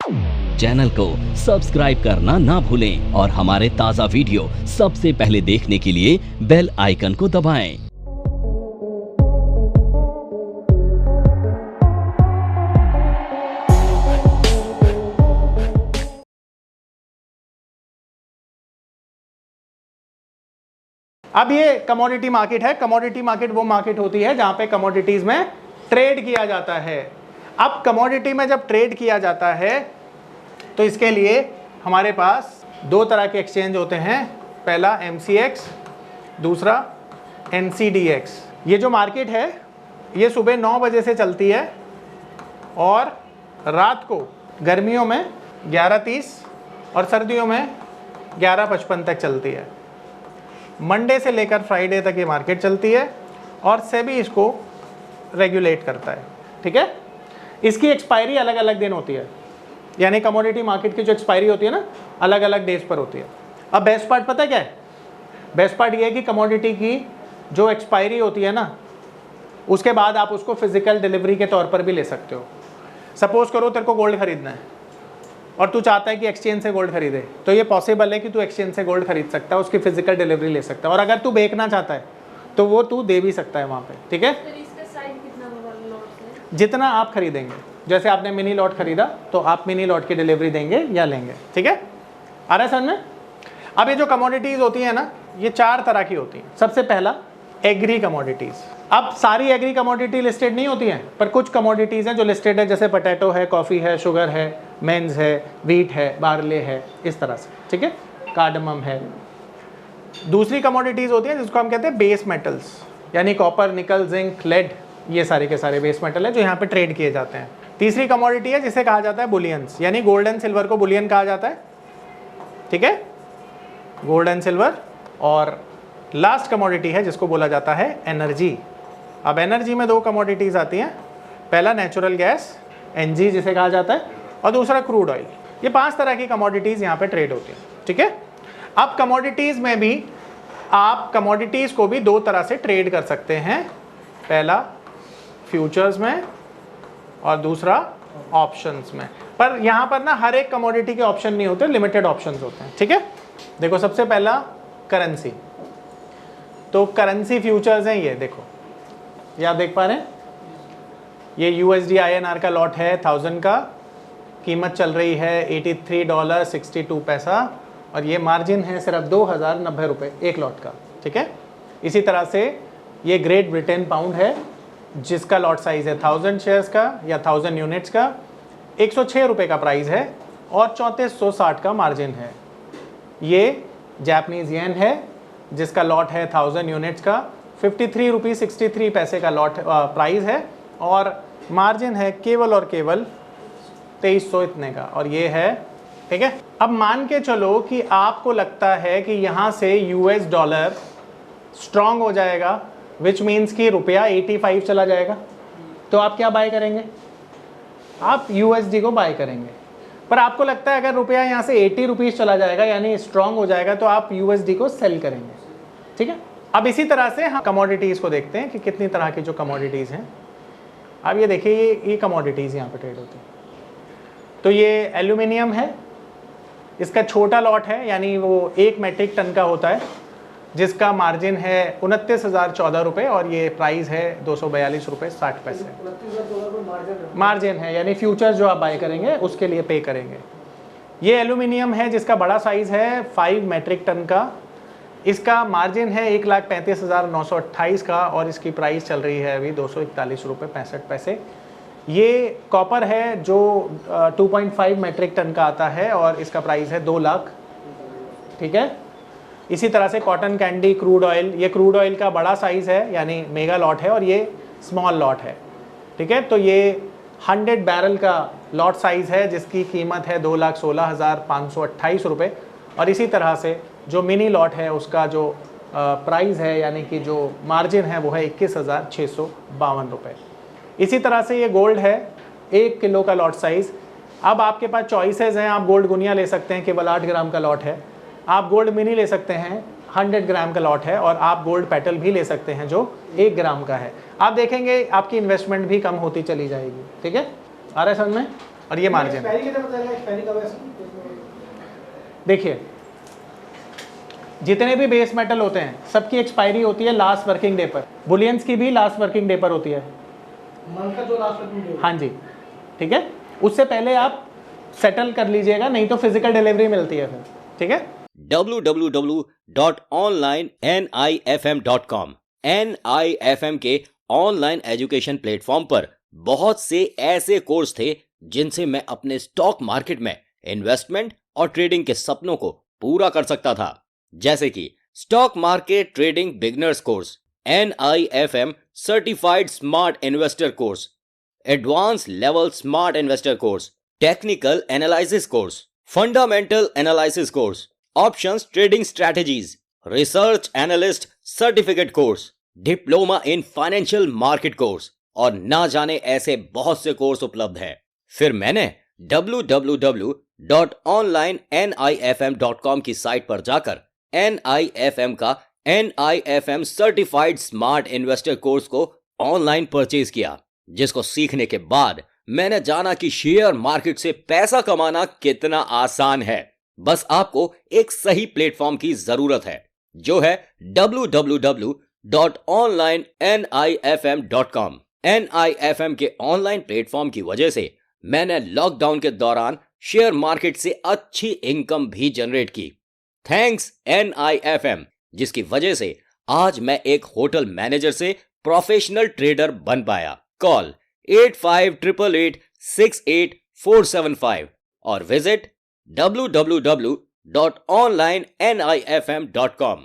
Channel को subscribe करना ना भूलें और हमारे ताज़ा वीडियो सबसे पहले देखने के लिए बेल आइकन को दबाएं। अब ये कमोडिटी मार्केट है। कमोडिटी मार्केट वो मार्केट होती है जहां पे कमोडिटीज में ट्रेड किया जाता है। अब कमोडिटी में जब ट्रेड किया जाता है तो इसके लिए हमारे पास दो तरह के एक्सचेंज होते हैं। पहला MCX, दूसरा NCDX। ये जो मार्केट है ये सुबह 9 बजे से चलती है और रात को गर्मियों में 11:30 और सर्दियों में 11:55 तक चलती है। मंडे से लेकर फ्राइडे तक ये मार्केट चलती है और सेबी इसको रेगुलेट करता है। ठीक है, इसकी एक्सपायरी अलग अलग दिन होती है, यानी कमोडिटी मार्केट की जो एक्सपायरी होती है ना, अलग अलग डेज पर होती है। अब बेस्ट पार्ट पता है क्या है? बेस्ट पार्ट ये है कि कमोडिटी की जो एक्सपायरी होती है ना, उसके बाद आप उसको फिजिकल डिलीवरी के तौर पर भी ले सकते हो। सपोज करो तेरे को गोल्ड खरीदना है और तू चाहता है कि एक्सचेंज से गोल्ड खरीदे, तो ये पॉसिबल है कि तू एक्सचेंज से गोल्ड खरीद सकता है, उसकी फिजिकल डिलीवरी ले सकता है। और अगर तू बेचना चाहता है तो वो तू दे भी सकता है वहाँ पे। ठीक है, जितना आप खरीदेंगे, जैसे आपने मिनी लॉट खरीदा तो आप मिनी लॉट की डिलीवरी देंगे या लेंगे। ठीक है, आ रहा है समझ में? अब ये जो कमोडिटीज़ होती है ना, ये 4 तरह की होती हैं। सबसे पहला एग्री कमोडिटीज़। अब सारी एग्री कमोडिटी लिस्टेड नहीं होती हैं, पर कुछ कमोडिटीज़ हैं जो लिस्टेड है, जैसे पोटैटो है, कॉफ़ी है, शुगर है, मेन्स है, वीट है, बार्ले है, इस तरह से। ठीक है, कार्डमम है। दूसरी कमोडिटीज़ होती हैं जिसको हम कहते हैं बेस मेटल्स, यानी कॉपर, निकल, जिंक, लेड, ये सारे के सारे बेस मेटल है जो यहाँ पे ट्रेड किए जाते हैं। तीसरी कमोडिटी है जिसे कहा जाता है बुलियंस, यानी गोल्ड एंड सिल्वर को बुलियन कहा जाता है। ठीक है, गोल्ड एंड सिल्वर। और लास्ट कमोडिटी है जिसको बोला जाता है एनर्जी। अब एनर्जी में 2 कमोडिटीज़ आती हैं। पहला नेचुरल गैस NG जिसे कहा जाता है, और दूसरा क्रूड ऑयल। ये 5 तरह की कमोडिटीज़ यहाँ पे ट्रेड होती हैं। ठीक है, अब कमोडिटीज़ में भी आप कमोडिटीज़ को भी 2 तरह से ट्रेड कर सकते हैं। पहला फ्यूचर्स में और दूसरा ऑप्शंस में। पर यहाँ पर ना हर एक कमोडिटी के ऑप्शन नहीं होते, लिमिटेड ऑप्शंस होते हैं। ठीक है, देखो सबसे पहला करेंसी। तो करेंसी फ्यूचर्स हैं, ये देखो, ये आप देख पा रहे हैं, ये USD INR का लॉट है 1000 का, कीमत चल रही है $83.62 और ये मार्जिन है सिर्फ 2090 रुपये एक लॉट का। ठीक है, इसी तरह से ये ग्रेट ब्रिटेन पाउंड है जिसका लॉट साइज़ है 1000 शेयर्स का या 1000 यूनिट्स का, 106 रुपये का प्राइस है और 3460 का मार्जिन है। ये जापानीज़ येन है जिसका लॉट है 1000 यूनिट्स का, 53 रुपये 63 पैसे का लॉट प्राइस है और मार्जिन है केवल और केवल 2300 इतने का, और ये है। ठीक है, अब मान के चलो कि आपको लगता है कि यहाँ से US डॉलर स्ट्रांग हो जाएगा, विच मीन्स कि रुपया 85 चला जाएगा, तो आप क्या बाय करेंगे? आप USD को बाय करेंगे। पर आपको लगता है अगर रुपया यहाँ से 80 रुपीज़ चला जाएगा, यानी स्ट्रांग हो जाएगा, तो आप USD को सेल करेंगे। ठीक है, अब इसी तरह से हम कमोडिटीज़ को देखते हैं कि कितनी तरह की जो कमोडिटीज़ हैं। अब ये देखिए, ये कमोडिटीज़ यहाँ पे ट्रेड होती हैं। तो ये एल्यूमिनियम है, इसका छोटा लॉट है, यानी वो 1 मेट्रिक टन का होता है, जिसका मार्जिन है 29,014 रुपये और ये प्राइस है 242 रुपये 60 पैसे मार्जिन है, यानी फ्यूचर्स जो आप बाय करेंगे उसके लिए पे करेंगे। ये एल्यूमिनियम है जिसका बड़ा साइज़ है 5 मेट्रिक टन का, इसका मार्जिन है 1,35,928 का और इसकी प्राइस चल रही है अभी 241 रुपये 65 पैसे। ये कॉपर है जो 2.5 मेट्रिक टन का आता है और इसका प्राइस है 2 लाख। ठीक है, इसी तरह से कॉटन कैंडी, क्रूड ऑयल, ये क्रूड ऑयल का बड़ा साइज़ है, यानी मेगा लॉट है, और ये स्मॉल लॉट है। ठीक है, तो ये 100 बैरल का लॉट साइज़ है जिसकी कीमत है 2,16,528 रुपये, और इसी तरह से जो मिनी लॉट है उसका जो प्राइस है, यानी कि जो मार्जिन है, वो है 21,652 रुपये। इसी तरह से ये गोल्ड है, 1 किलो का लॉट साइज़। अब आपके पास चॉइसेस हैं, आप गोल्ड गुनिया ले सकते हैं, केवल 8 ग्राम का लॉट है। आप गोल्ड मिनी ले सकते हैं, 100 ग्राम का लॉट है, और आप गोल्ड पेटल भी ले सकते हैं जो 1 ग्राम का है। आप देखेंगे आपकी इन्वेस्टमेंट भी कम होती चली जाएगी। ठीक है, आ रहा है समझ में? और ये मार्जिन। देखिए जितने भी बेस मेटल होते हैं सबकी एक्सपायरी होती है लास्ट वर्किंग डे पर, बुलियंस की भी लास्ट वर्किंग डे पर होती है। मंथ का जो लास्ट वर्किंग डे, हाँ जी, ठीक है, उससे पहले आप सेटल कर लीजिएगा, नहीं तो फिजिकल डिलीवरी मिलती है फिर, ठीक है। www.onlinenifm.com NIFM के ऑनलाइन एजुकेशन प्लेटफॉर्म पर बहुत से ऐसे कोर्स थे जिनसे मैं अपने स्टॉक मार्केट में इन्वेस्टमेंट और ट्रेडिंग के सपनों को पूरा कर सकता था, जैसे कि stock market trading beginners course, NIFM certified smart investor course, advance level smart investor course, technical analysis course, fundamental analysis course, options trading strategies, research analyst certificate course, diploma in financial market course और ना जाने ऐसे बहुत से course उपलब्ध हैं। फिर मैंने www.onlinenifm.com की साइट पर जाकर NIFM का NIFM certified smart investor course को ऑनलाइन परचेज किया, जिसको सीखने के बाद मैंने जाना कि शेयर मार्केट से पैसा कमाना कितना आसान है। बस आपको एक सही प्लेटफॉर्म की जरूरत है, जो है www.onlinenifm.com। NIFM के ऑनलाइन प्लेटफॉर्म की वजह से मैंने लॉकडाउन के दौरान शेयर मार्केट से अच्छी इनकम भी जनरेट की। थैंक्स NIFM, जिसकी वजह से आज मैं एक होटल मैनेजर से प्रोफेशनल ट्रेडर बन पाया। कॉल 8588868475 और विजिट www.onlinenifm.com।